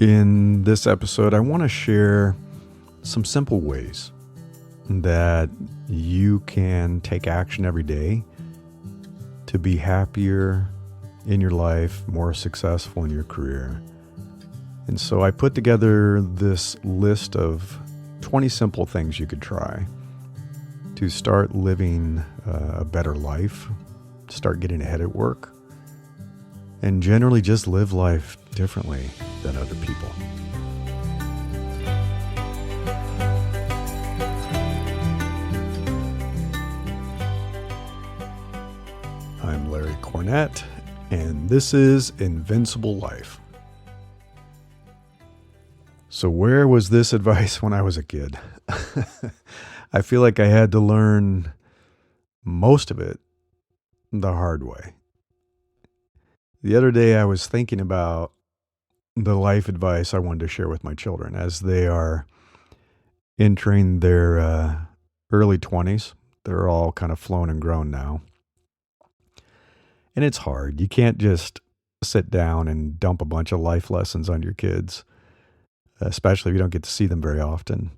In this episode, I want to share some simple ways that you can take action every day to be happier in your life, more successful in your career. And so I put together this list of 20 simple things you could try to start living a better life, start getting ahead at work, and generally just live life differently than other people. I'm Larry Cornett, and this is Invincible Life. So where was this advice when I was a kid? I feel like I had to learn most of it the hard way. The other day I was thinking about the life advice I wanted to share with my children as they are entering their early 20s. They're all kind of flown and grown now. And it's hard. You can't just sit down and dump a bunch of life lessons on your kids, especially if you don't get to see them very often.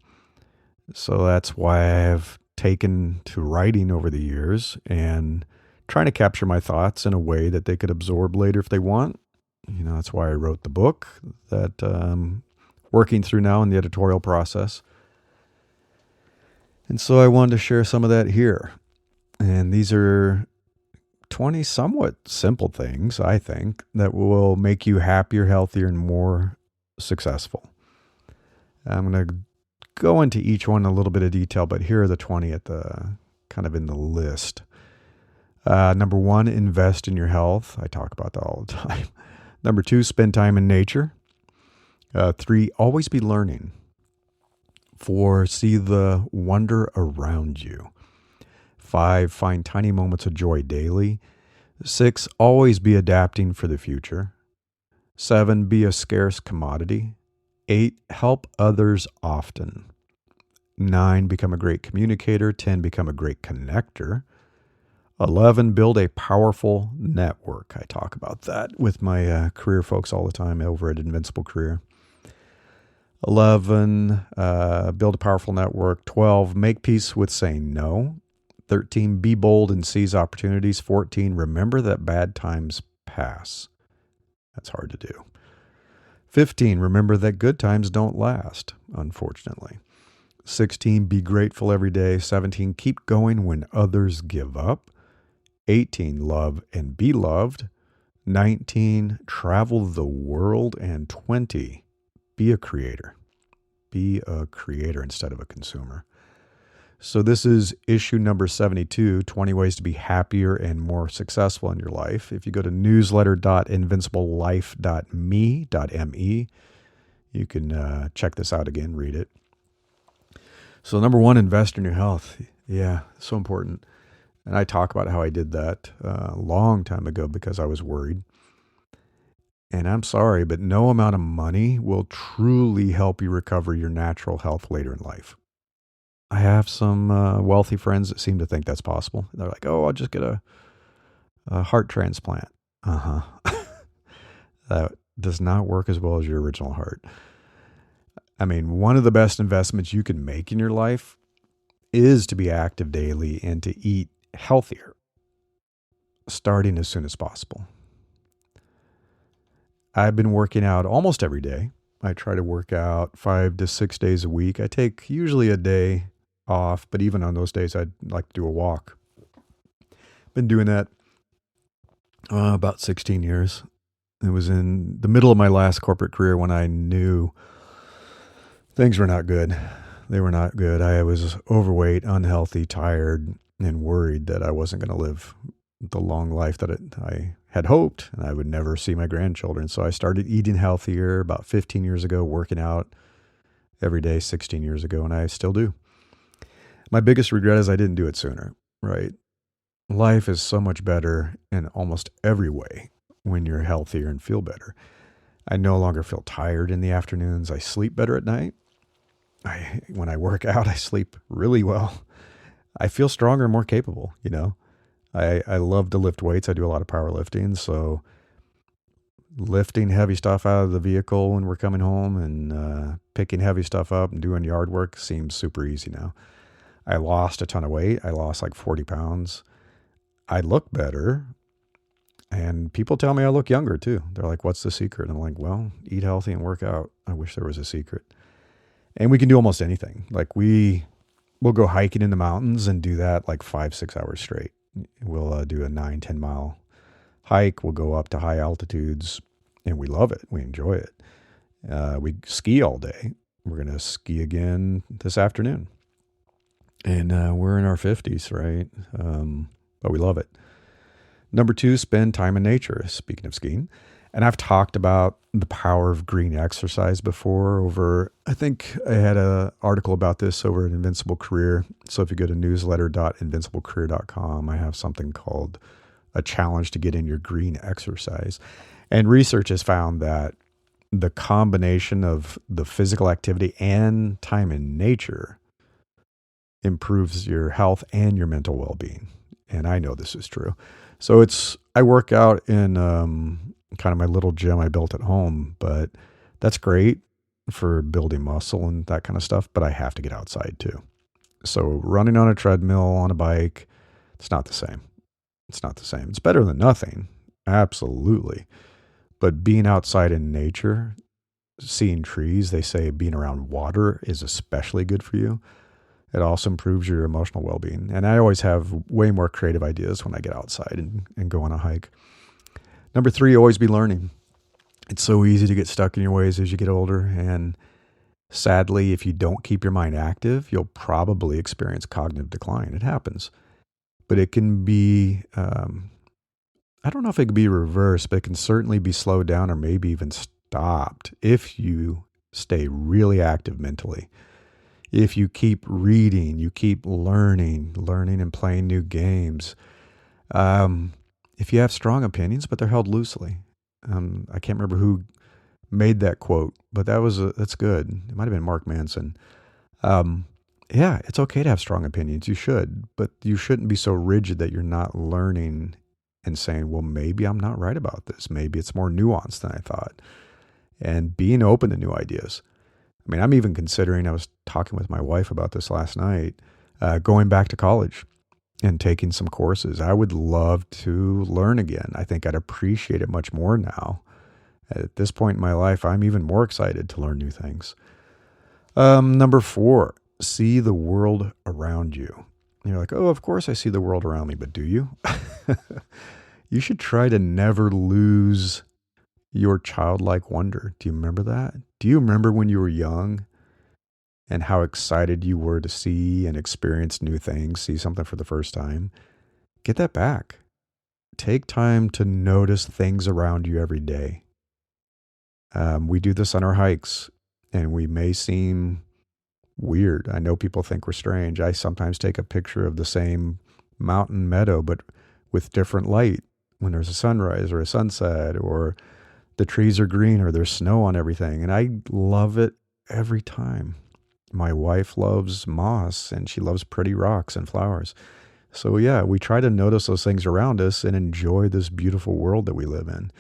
So that's why I have taken to writing over the years and trying to capture my thoughts in a way that they could absorb later if they want. You know, that's why I wrote the book that I'm working through now in the editorial process. And so I wanted to share some of that here. And these are 20 somewhat simple things, I think, that will make you happier, healthier, and more successful. I'm going to go into each one in a little bit of detail, but here are the 20 at the kind of in the list. Number 1, invest in your health. I talk about that all the time. Number 2, spend time in nature. 3, always be learning. 4, see the wonder around you. 5, find tiny moments of joy daily. 6, always be adapting for the future. 7, be a scarce commodity. 8, help others often. 9, become a great communicator. 10, become a great connector. 11, build a powerful network. I talk about that with my career folks all the time over at Invincible Career. 11, build a powerful network. 12, make peace with saying no. 13, be bold and seize opportunities. 14, remember that bad times pass. That's hard to do. 15, remember that good times don't last, unfortunately. 16, be grateful every day. 17, keep going when others give up. 18, love and be loved. 19, travel the world. And 20, be a creator. Be a creator instead of a consumer. So this is issue number 72, 20 ways to be happier and more successful in your life. If you go to newsletter.invinciblelife.me, you can check this out again, read it. So number 1, invest in your health. Yeah, so important. And I talk about how I did that a long time ago because I was worried. And I'm sorry, but no amount of money will truly help you recover your natural health later in life. I have some wealthy friends that seem to think that's possible. They're like, oh, I'll just get a heart transplant. That does not work as well as your original heart. I mean, one of the best investments you can make in your life is to be active daily and to eat healthier, starting as soon as possible. I've been working out almost every day. I try to work out 5 to 6 days a week. I take usually a day off, but even on those days, I'd like to do a walk. Been doing that about 16 years. It was in the middle of my last corporate career when I knew things were not good. They were not good. I was overweight, unhealthy, tired, and worried that I wasn't going to live the long life that I had hoped, and I would never see my grandchildren. So I started eating healthier about 15 years ago, working out every day 16 years ago, and I still do. My biggest regret is I didn't do it sooner, right? Life is so much better in almost every way when you're healthier and feel better. I no longer feel tired in the afternoons. I sleep better at night. When I work out, I sleep really well. I feel stronger and more capable, I love to lift weights. I do a lot of powerlifting. So lifting heavy stuff out of the vehicle when we're coming home and picking heavy stuff up and doing yard work seems super easy now. I lost a ton of weight. I lost like 40 pounds. I look better. And people tell me I look younger too. They're like, what's the secret? And I'm like, well, eat healthy and work out. I wish there was a secret. And we can do almost anything. Like we'll go hiking in the mountains and do that like 5-6 hours straight. We'll do a 9-10 mile hike. We'll go up to high altitudes and we love it. We enjoy it. We ski all day. We're going to ski again this afternoon. And we're in our 50s, right? But we love it. Number 2, spend time in nature, speaking of skiing. And I've talked about the power of green exercise before I think I had an article about this over at Invincible Career. So if you go to newsletter.invinciblecareer.com, I have something called a challenge to get in your green exercise. And research has found that the combination of the physical activity and time in nature improves your health and your mental well-being. And I know this is true. So I work out in kind of my little gym I built at home, but that's great for building muscle and that kind of stuff, but I have to get outside too. So running on a treadmill, on a bike, it's not the same. It's not the same. It's better than nothing. Absolutely. But being outside in nature, seeing trees, they say being around water is especially good for you. It also improves your emotional well-being. And I always have way more creative ideas when I get outside and go on a hike. Number 3, always be learning. It's so easy to get stuck in your ways as you get older. And sadly, if you don't keep your mind active, you'll probably experience cognitive decline. It happens. But it can be, I don't know if it can be reversed, but it can certainly be slowed down or maybe even stopped if you stay really active mentally. If you keep reading, you keep learning and playing new games. If you have strong opinions, but they're held loosely. I can't remember who made that quote, but that's good. It might have been Mark Manson. Yeah, it's okay to have strong opinions. You should, but you shouldn't be so rigid that you're not learning and saying, well, maybe I'm not right about this. Maybe it's more nuanced than I thought. And being open to new ideas. I mean, I'm even considering, I was talking with my wife about this last night, going back to college and taking some courses. I would love to learn again. I think I'd appreciate it much more now. At this point in my life, I'm even more excited to learn new things. Number 4, see the world around you. And you're like, oh, of course I see the world around me, but do you? You should try to never lose your childlike wonder. Do you remember that? Do you remember when you were young and how excited you were to see and experience new things, see something for the first time? Get that back. Take time to notice things around you every day. We do this on our hikes, and we may seem weird. I know people think we're strange. I sometimes take a picture of the same mountain meadow, but with different light when there's a sunrise or a sunset, or the trees are green or there's snow on everything. And I love it every time. My wife loves moss and she loves pretty rocks and flowers. So yeah, we try to notice those things around us and enjoy this beautiful world that we live in.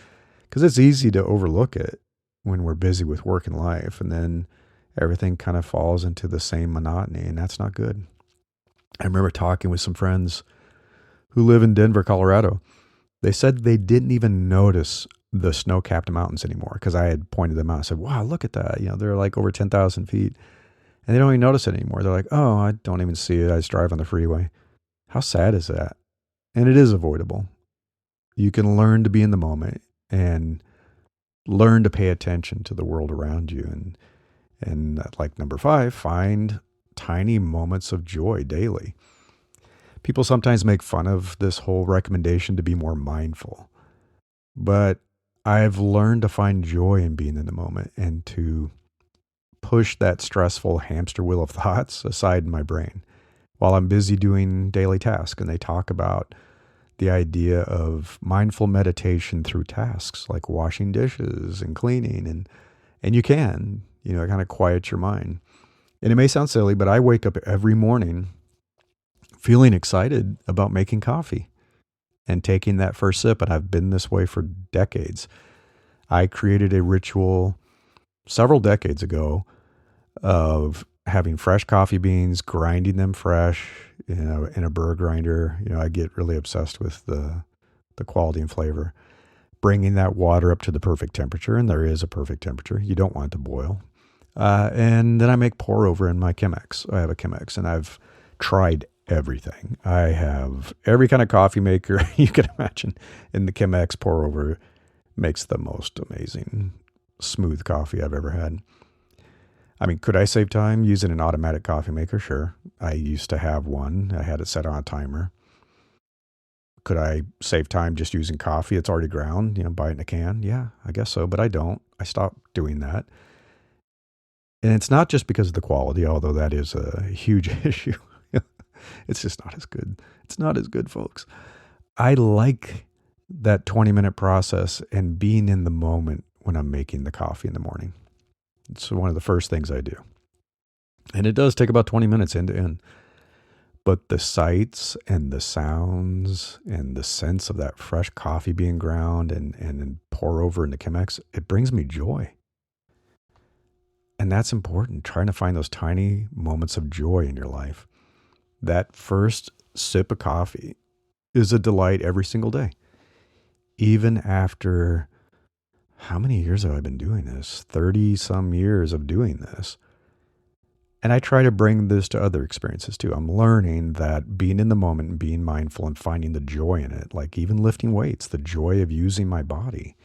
Because it's easy to overlook it when we're busy with work and life. And then everything kind of falls into the same monotony, and that's not good. I remember talking with some friends who live in Denver, Colorado. They said they didn't even notice the snow-capped mountains anymore because I had pointed them out. I said, wow, look at that. They're like over 10,000 feet. And they don't even notice it anymore. They're like, oh, I don't even see it. I just drive on the freeway. How sad is that? And it is avoidable. You can learn to be in the moment and learn to pay attention to the world around you. And like number 5, find tiny moments of joy daily. People sometimes make fun of this whole recommendation to be more mindful. But I've learned to find joy in being in the moment and to push that stressful hamster wheel of thoughts aside in my brain while I'm busy doing daily tasks. And they talk about the idea of mindful meditation through tasks like washing dishes and cleaning. And you can, kind of quiet your mind. And it may sound silly, but I wake up every morning feeling excited about making coffee and taking that first sip. And I've been this way for decades. I created a ritual several decades ago of having fresh coffee beans, grinding them fresh, in a burr grinder. I get really obsessed with the quality and flavor. Bringing that water up to the perfect temperature, and there is a perfect temperature. You don't want it to boil. And then I make pour over in my Chemex. I have a Chemex, and I've tried everything. I have every kind of coffee maker you can imagine in the Chemex. Pour over makes the most amazing smooth coffee I've ever had. I mean, could I save time using an automatic coffee maker? Sure. I used to have one. I had it set on a timer. Could I save time just using coffee? It's already ground, buy it in a can. Yeah, I guess so, but I don't. I stopped doing that. And it's not just because of the quality, although that is a huge issue. It's just not as good. It's not as good, folks. I like that 20-minute process and being in the moment when I'm making the coffee in the morning. It's one of the first things I do. And it does take about 20 minutes end to end. But the sights and the sounds and the sense of that fresh coffee being ground and pour over in the Chemex, it brings me joy. And that's important, trying to find those tiny moments of joy in your life. That first sip of coffee is a delight every single day. Even after, how many years have I been doing this? 30 some years of doing this. And I try to bring this to other experiences too. I'm learning that being in the moment and being mindful and finding the joy in it, like even lifting weights, the joy of using my body,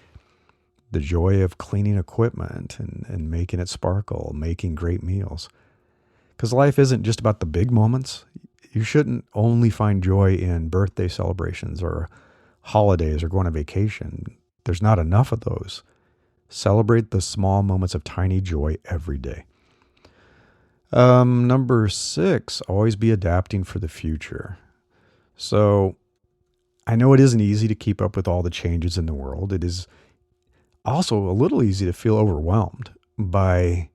the joy of cleaning equipment and making it sparkle, making great meals. Because life isn't just about the big moments. You shouldn't only find joy in birthday celebrations or holidays or going on vacation. There's not enough of those. Celebrate the small moments of tiny joy every day. Number 6, always be adapting for the future. So I know it isn't easy to keep up with all the changes in the world. It is also a little easy to feel overwhelmed by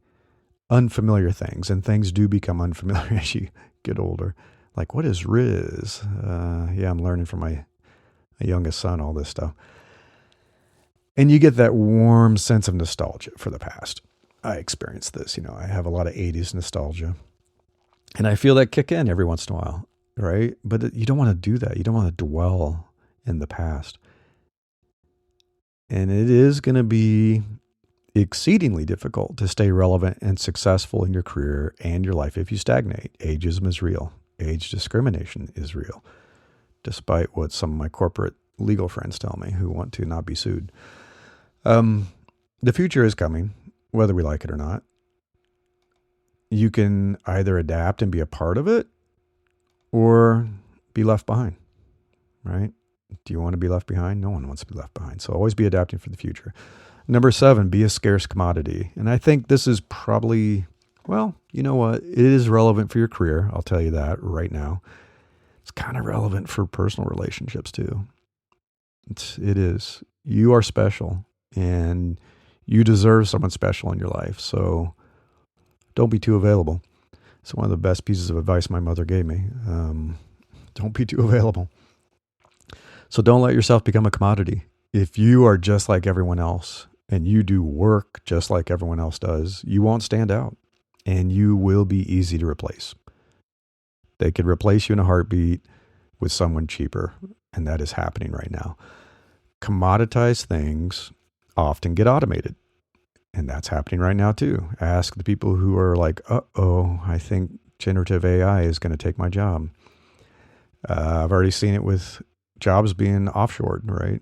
unfamiliar things, and things do become unfamiliar as you get older. Like, what is Riz? I'm learning from my youngest son all this stuff. And you get that warm sense of nostalgia for the past. I experienced this, I have a lot of 80s nostalgia, and I feel that kick in every once in a while, right? But you don't want to do that. You don't want to dwell in the past. And it is going to be exceedingly difficult to stay relevant and successful in your career and your life if you stagnate. Ageism is real. Age discrimination is real, despite what some of my corporate legal friends tell me who want to not be sued. The future is coming, whether we like it or not. You can either adapt and be a part of it or be left behind, right? Do you want to be left behind? No one wants to be left behind. So always be adapting for the future. Number 7, be a scarce commodity. And I think this is probably, well, you know what? It is relevant for your career. I'll tell you that right now. It's kind of relevant for personal relationships too. It is. You are special, and you deserve someone special in your life. So don't be too available. It's one of the best pieces of advice my mother gave me. Don't be too available. So don't let yourself become a commodity. If you are just like everyone else and you do work just like everyone else does, you won't stand out, and you will be easy to replace. They could replace you in a heartbeat with someone cheaper, and that is happening right now. Commoditized things often get automated, and that's happening right now too. Ask the people who are like, I think generative AI is going to take my job. I've already seen it with jobs being offshored, right?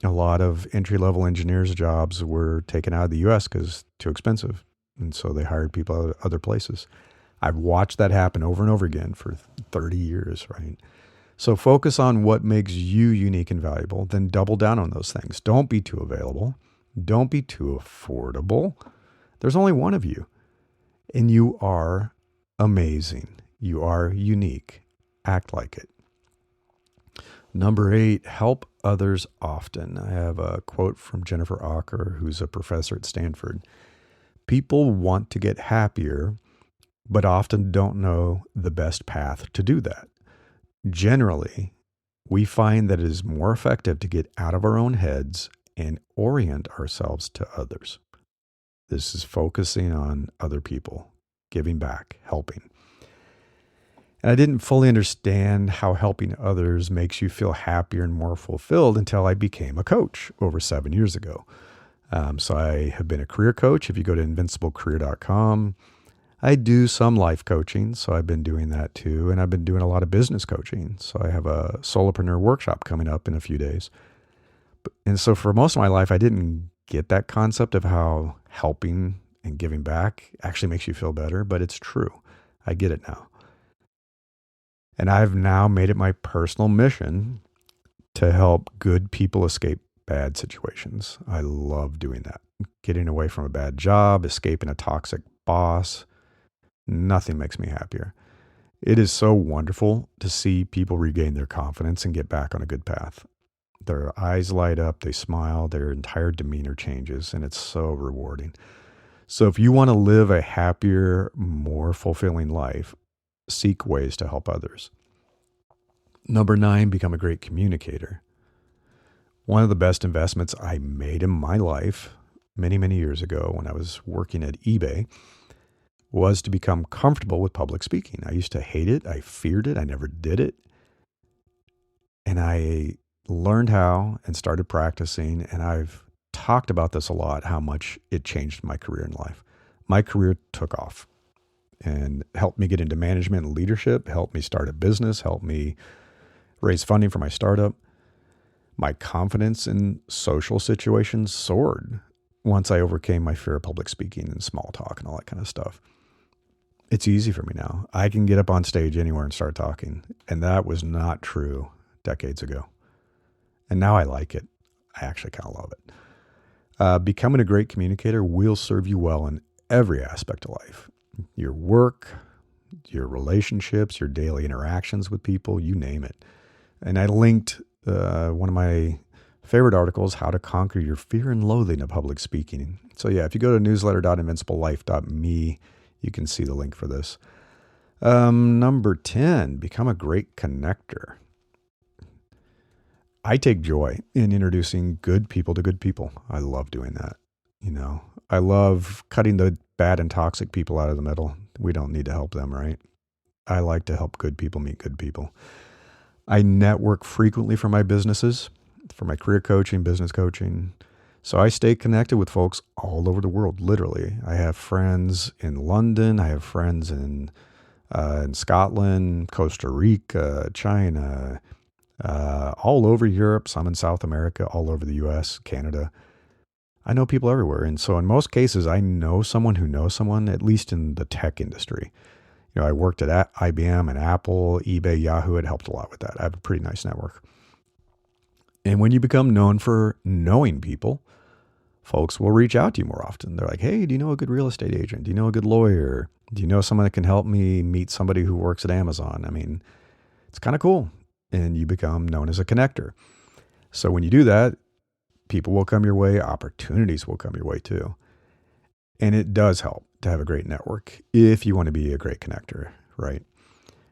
A lot of entry-level engineers' jobs were taken out of the U.S. because too expensive, and so they hired people out of other places. I've watched that happen over and over again for 30 years, right? So focus on what makes you unique and valuable, then double down on those things. Don't be too available. Don't be too affordable. There's only one of you, and you are amazing. You are unique. Act like it. Number 8, help others often. I have a quote from Jennifer Aaker, who's a professor at Stanford. People want to get happier, but often don't know the best path to do that. Generally, we find that it is more effective to get out of our own heads and orient ourselves to others. This is focusing on other people, giving back, helping. And I didn't fully understand how helping others makes you feel happier and more fulfilled until I became a coach over 7 years ago. So I have been a career coach. If you go to invinciblecareer.com, I do some life coaching. So I've been doing that too. And I've been doing a lot of business coaching. So I have a solopreneur workshop coming up in a few days. And so for most of my life, I didn't get that concept of how helping and giving back actually makes you feel better, but it's true. I get it now. And I've now made it my personal mission to help good people escape bad situations. I love doing that. Getting away from a bad job, escaping a toxic boss. Nothing makes me happier. It is so wonderful to see people regain their confidence and get back on a good path. Their eyes light up, they smile, their entire demeanor changes, and it's so rewarding. So if you want to live a happier, more fulfilling life, seek ways to help others. Number 9, become a great communicator. One of the best investments I made in my life many, many years ago when I was working at eBay was to become comfortable with public speaking. I used to hate it. I feared it. I never did it. And I learned how and started practicing. And I've talked about this a lot, how much it changed my career in life. My career took off and helped me get into management and leadership, helped me start a business, helped me raise funding for my startup. My confidence in social situations soared once I overcame my fear of public speaking and small talk and all that kind of stuff. It's easy for me now. I can get up on stage anywhere and start talking. And that was not true decades ago. And now I like it. I actually kind of love it. Becoming a great communicator will serve you well in every aspect of life. Your work, your relationships, your daily interactions with people, you name it. And I linked one of my favorite articles, How to Conquer Your Fear and Loathing of Public Speaking. So yeah, if you go to newsletter.invinciblelife.me, you can see the link for this. Number 10, become a great connector. I take joy in introducing good people to good people. I love doing that. I love cutting the bad and toxic people out of the middle. We don't need to help them, right? I like to help good people meet good people. I network frequently for my businesses, for my career coaching, business coaching. So I stay connected with folks all over the world, literally. I have friends in London. I have friends in Scotland, Costa Rica, China, all over Europe, some in South America, all over the US, Canada. I know people everywhere. And so in most cases, I know someone who knows someone, at least in the tech industry. I worked at IBM and Apple, eBay, Yahoo. It helped a lot with that. I have a pretty nice network. And when you become known for knowing people, folks will reach out to you more often. They're like, hey, do you know a good real estate agent? Do you know a good lawyer? Do you know someone that can help me meet somebody who works at Amazon? I mean, it's kind of cool. And you become known as a connector. So when you do that, people will come your way. Opportunities will come your way too. And it does help to have a great network if you want to be a great connector, right?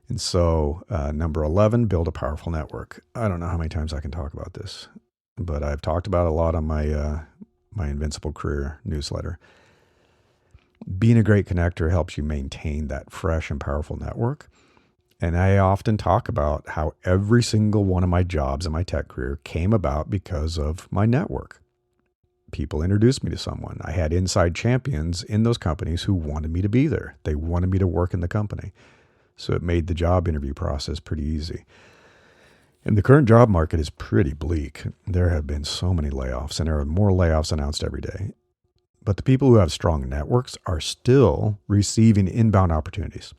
And so number 11, build a powerful network. I don't know how many times I can talk about this, but I've talked about it a lot on my Invincible Career newsletter. Being a great connector helps you maintain that fresh and powerful network. And I often talk about how every single one of my jobs in my tech career came about because of my network. People introduced me to someone. I had inside champions in those companies who wanted me to be there. They wanted me to work in the company. So it made the job interview process pretty easy. And the current job market is pretty bleak. There have been so many layoffs, and there are more layoffs announced every day. But the people who have strong networks are still receiving inbound opportunities.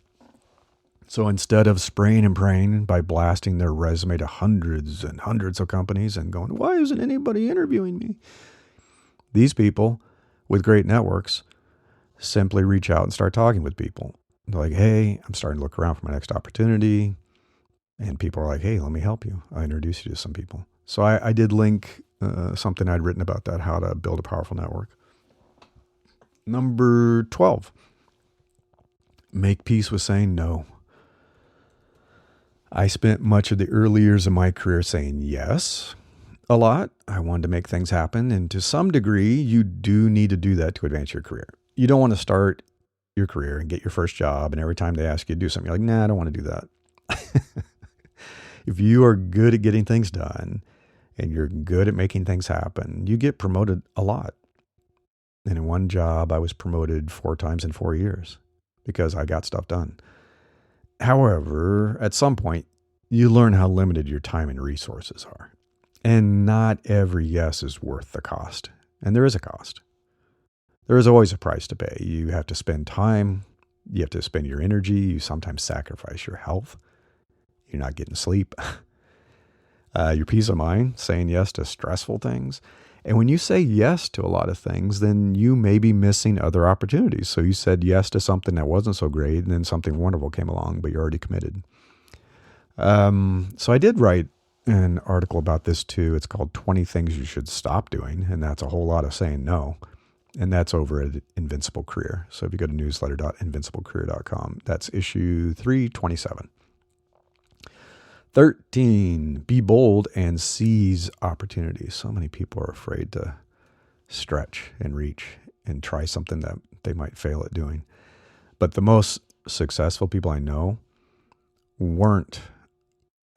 So instead of spraying and praying by blasting their resume to hundreds and hundreds of companies and going, why isn't anybody interviewing me? These people with great networks simply reach out and start talking with people. They're like, hey, I'm starting to look around for my next opportunity. And people are like, hey, let me help you. I'll introduce you to some people. So I did link something I'd written about that, how to build a powerful network. Number 12, make peace with saying no. I spent much of the early years of my career saying yes. a lot. I wanted to make things happen. And to some degree, you do need to do that to advance your career. You don't want to start your career and get your first job, and every time they ask you to do something, you're like, nah, I don't want to do that. If you are good at getting things done and you're good at making things happen, you get promoted a lot. And in one job, I was promoted 4 times in 4 years because I got stuff done. However, at some point, you learn how limited your time and resources are. And not every yes is worth the cost. And there is a cost. There is always a price to pay. You have to spend time. You have to spend your energy. You sometimes sacrifice your health. You're not getting sleep. Your peace of mind, saying yes to stressful things. And when you say yes to a lot of things, then you may be missing other opportunities. So you said yes to something that wasn't so great, and then something wonderful came along, but you're already committed. So I did write an article about this too. It's called 20 Things You Should Stop Doing. And that's a whole lot of saying no. And that's over at Invincible Career. So if you go to newsletter.invinciblecareer.com, that's issue 327. 13, be bold and seize opportunities. So many people are afraid to stretch and reach and try something that they might fail at doing. But the most successful people I know weren't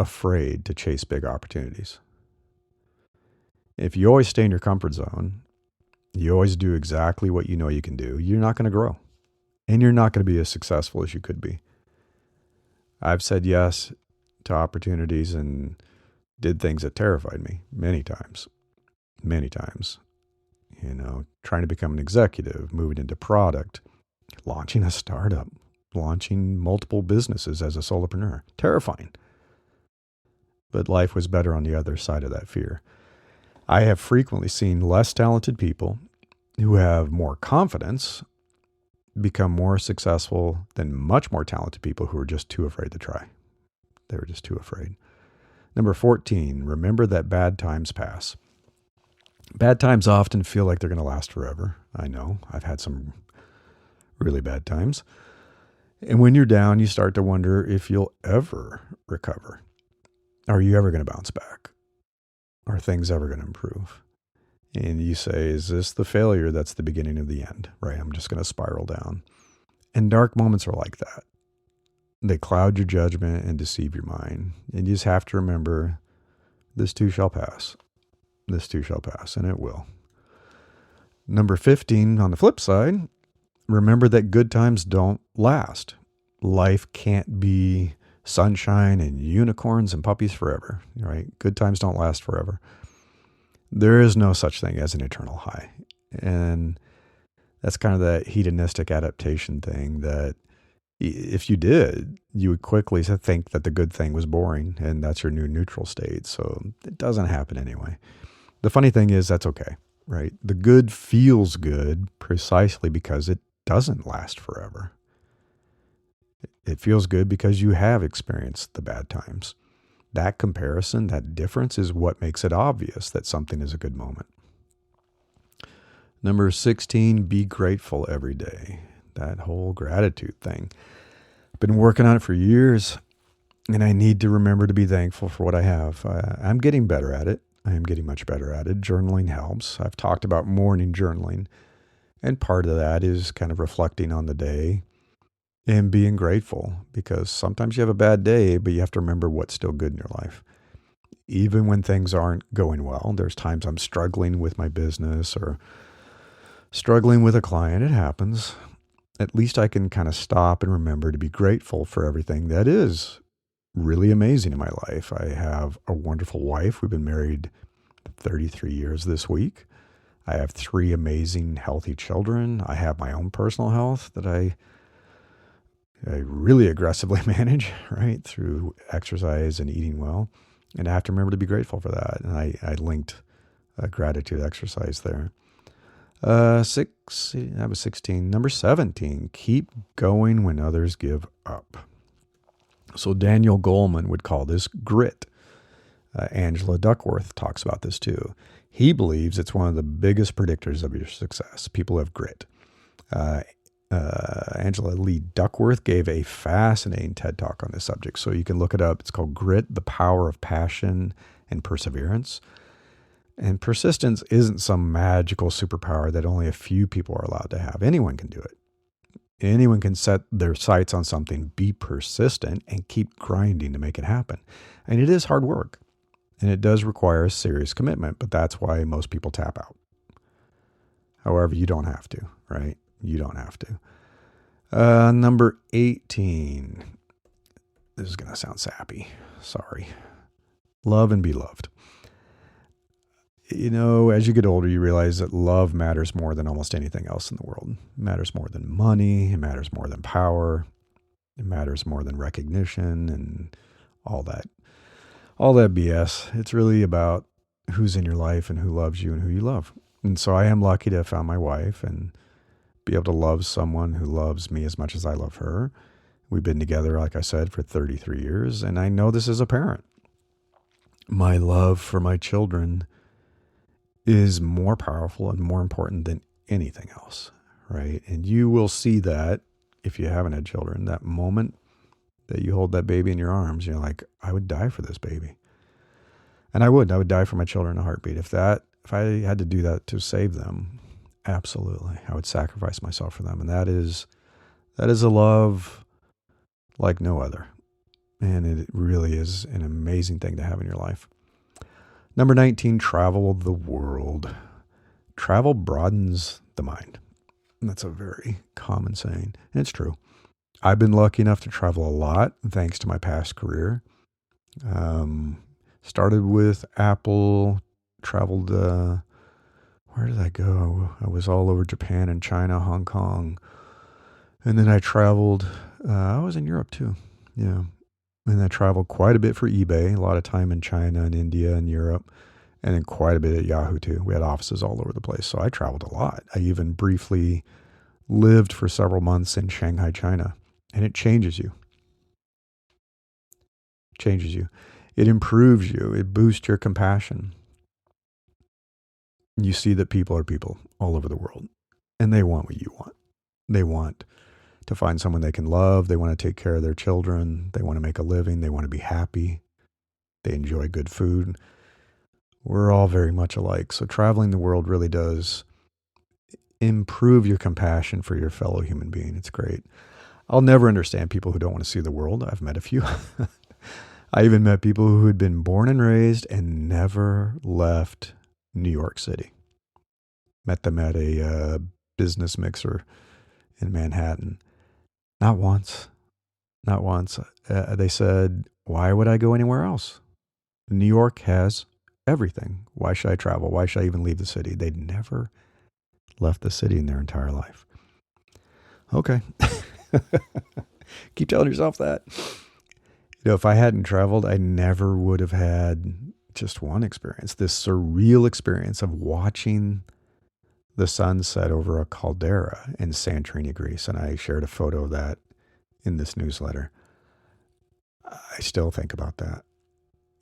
afraid to chase big opportunities. If you always stay in your comfort zone, you always do exactly what you know you can do, you're not going to grow. And you're not going to be as successful as you could be. I've said yes to opportunities and did things that terrified me many times. You know, trying to become an executive, moving into product, launching a startup, launching multiple businesses as a solopreneur. Terrifying. But life was better on the other side of that fear. I have frequently seen less talented people who have more confidence become more successful than much more talented people who are just too afraid to try. They were just too afraid. Number 14, remember that bad times pass. Bad times often feel like they're going to last forever. I know. I've had some really bad times. And when you're down, you start to wonder if you'll ever recover. Are you ever going to bounce back? Are things ever going to improve? And you say, is this the failure that's the beginning of the end, right? I'm just going to spiral down. And dark moments are like that. They cloud your judgment and deceive your mind. And you just have to remember, this too shall pass. This too shall pass, and it will. Number 15, on the flip side, remember that good times don't last. Life can't be sunshine and unicorns and puppies forever, right? Good times don't last forever. There is no such thing as an eternal high. And that's kind of that hedonistic adaptation thing that if you did, you would quickly think that the good thing was boring and that's your new neutral state. So it doesn't happen anyway. The funny thing is that's okay, right? The good feels good precisely because it doesn't last forever. It feels good because you have experienced the bad times. That comparison, that difference is what makes it obvious that something is a good moment. Number 16, be grateful every day. That whole gratitude thing. I've been working on it for years, and I need to remember to be thankful for what I have. I'm getting better at it. I am getting much better at it. Journaling helps. I've talked about morning journaling, and part of that is kind of reflecting on the day and being grateful, because sometimes you have a bad day, but you have to remember what's still good in your life. Even when things aren't going well, there's times I'm struggling with my business or struggling with a client. It happens. At least I can kind of stop and remember to be grateful for everything that is really amazing in my life. I have a wonderful wife. We've been married 33 years this week. I have 3 amazing, healthy children. I have my own personal health that I really aggressively manage, right, through exercise and eating well. And I have to remember to be grateful for that. And I linked a gratitude exercise there. That was 16. Number 17, keep going when others give up. So Daniel Goleman would call this grit. Angela Duckworth talks about this too. He believes it's one of the biggest predictors of your success. People have grit. Angela Lee Duckworth gave a fascinating TED Talk on this subject, so you can look it up. It's called Grit, the Power of Passion and Perseverance. And persistence isn't some magical superpower that only a few people are allowed to have. Anyone can do it. Anyone can set their sights on something, be persistent, and keep grinding to make it happen. And it is hard work. And it does require a serious commitment, but that's why most people tap out. However, you don't have to, right? You don't have to. Number 18. This is going to sound sappy. Sorry. Love and be loved. You know, as you get older, you realize that love matters more than almost anything else in the world. It matters more than money. It matters more than power. It matters more than recognition and all that BS. It's really about who's in your life and who loves you and who you love. And so I am lucky to have found my wife and be able to love someone who loves me as much as I love her. We've been together, like I said, for 33 years. And I know this as a parent. My love for my children is more powerful and more important than anything else, right? And you will see that if you haven't had children, that moment that you hold that baby in your arms, you're like, I would die for this baby. And I would die for my children in a heartbeat. If I had to do that to save them, absolutely. I would sacrifice myself for them. And that is a love like no other. And it really is an amazing thing to have in your life. Number 19, travel the world. Travel broadens the mind. And that's a very common saying. And it's true. I've been lucky enough to travel a lot thanks to my past career. Started with Apple, traveled, where did I go? I was all over Japan and China, Hong Kong. And then I traveled, I was in Europe too. Yeah. And I traveled quite a bit for eBay, a lot of time in China and India and Europe, and then quite a bit at Yahoo too. We had offices all over the place. So I traveled a lot. I even briefly lived for several months in Shanghai, China. And it changes you. It improves you. It boosts your compassion. You see that people are people all over the world. And they want what you want. They want to find someone they can love. They want to take care of their children. They want to make a living. They want to be happy. They enjoy good food. We're all very much alike. So traveling the world really does improve your compassion for your fellow human being. It's great. I'll never understand people who don't want to see the world. I've met a few. I even met people who had been born and raised and never left New York City. Met them at a business mixer in Manhattan. Not once. They said, why would I go anywhere else? New York has everything. Why should I travel? Why should I even leave the city? They'd never left the city in their entire life. Okay. Keep telling yourself that. You know, if I hadn't traveled, I never would have had just one experience, this surreal experience of watching the sun set over a caldera in Santorini, Greece. And I shared a photo of that in this newsletter. I still think about that.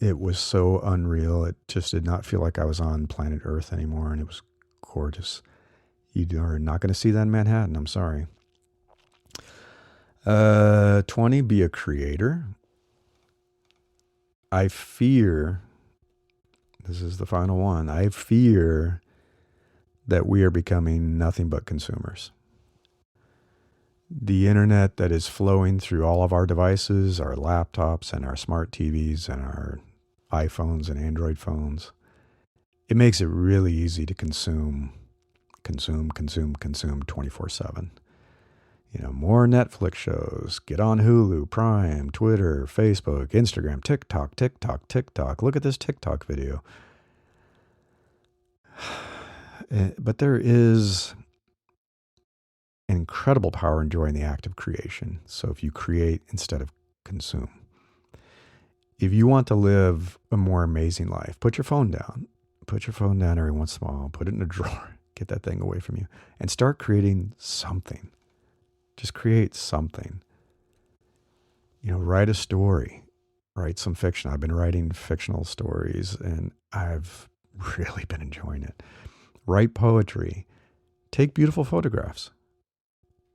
It was so unreal. It just did not feel like I was on planet Earth anymore. And it was gorgeous. You are not going to see that in Manhattan. I'm sorry. 20, be a creator. I fear, this is the final one, I fear that we are becoming nothing but consumers. The internet that is flowing through all of our devices, our laptops and our smart TVs and our iPhones and Android phones, it makes it really easy to consume 24/7. You know, more Netflix shows, get on Hulu, Prime, Twitter, Facebook, Instagram, TikTok. Look at this TikTok video. But there is incredible power in joy in the act of creation. So if you create instead of consume. If you want to live a more amazing life, put your phone down. Put your phone down every once in a while. Put it in a drawer. Get that thing away from you. And start creating something. Just create something. You know, write a story. Write some fiction. I've been writing fictional stories and I've really been enjoying it. Write poetry. Take beautiful photographs.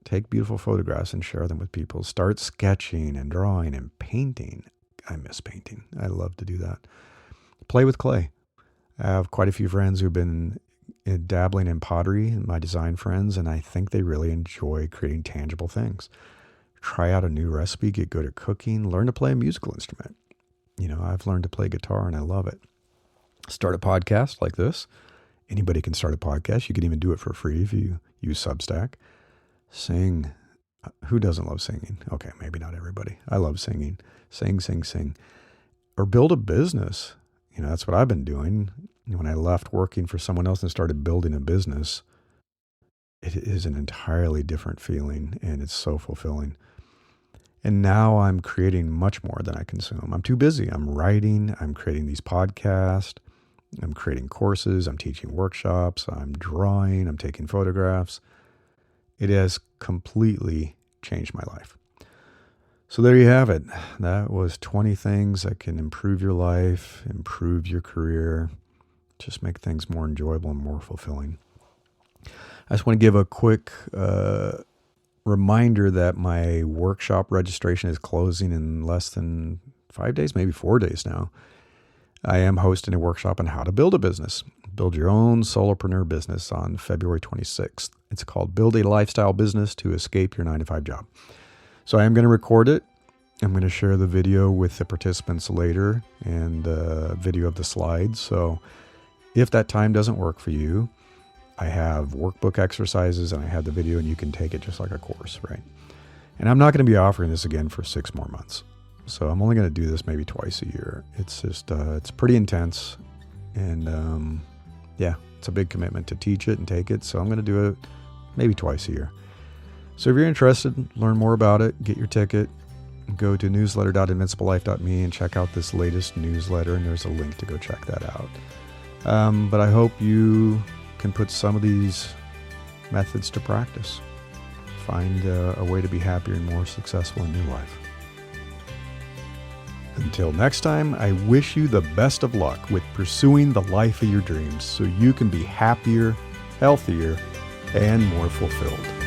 Take beautiful photographs and share them with people. Start sketching and drawing and painting. I miss painting. I love to do that. Play with clay. I have quite a few friends who've been dabbling in pottery, my design friends, and I think they really enjoy creating tangible things. Try out a new recipe, get good at cooking, learn to play a musical instrument. I've learned to play guitar and I love it. Start a podcast like this. Anybody can start a podcast. You can even do it for free if you use Substack. Sing. Who doesn't love singing? Okay, maybe not everybody. I love singing. Sing. Or build a business. That's what I've been doing. When I left working for someone else and started building a business, it is an entirely different feeling and it's so fulfilling. And now I'm creating much more than I consume. I'm too busy. I'm writing, I'm creating these podcasts, I'm creating courses, I'm teaching workshops, I'm drawing, I'm taking photographs. It has completely changed my life. So there you have it. That was 20 things that can improve your life, improve your career, just make things more enjoyable and more fulfilling. I just want to give a quick reminder that my workshop registration is closing in less than 5 days, maybe 4 days now. I am hosting a workshop on how to build a business, build your own solopreneur business on February 26th. It's called Build a Lifestyle Business to Escape Your 9-to-5 Job. So I am going to record it. I'm going to share the video with the participants later and the video of the slides. So if that time doesn't work for you, I have workbook exercises and I have the video and you can take it just like a course, right? And I'm not going to be offering this again for 6 more months. So I'm only going to do this maybe twice a year. It's just, it's pretty intense. And it's a big commitment to teach it and take it. So I'm going to do it maybe twice a year. So if you're interested, learn more about it, get your ticket, go to newsletter.invinciblelife.me and check out this latest newsletter. And there's a link to go check that out. But I hope you can put some of these methods to practice. Find a way to be happier and more successful in your life. Until next time, I wish you the best of luck with pursuing the life of your dreams so you can be happier, healthier, and more fulfilled.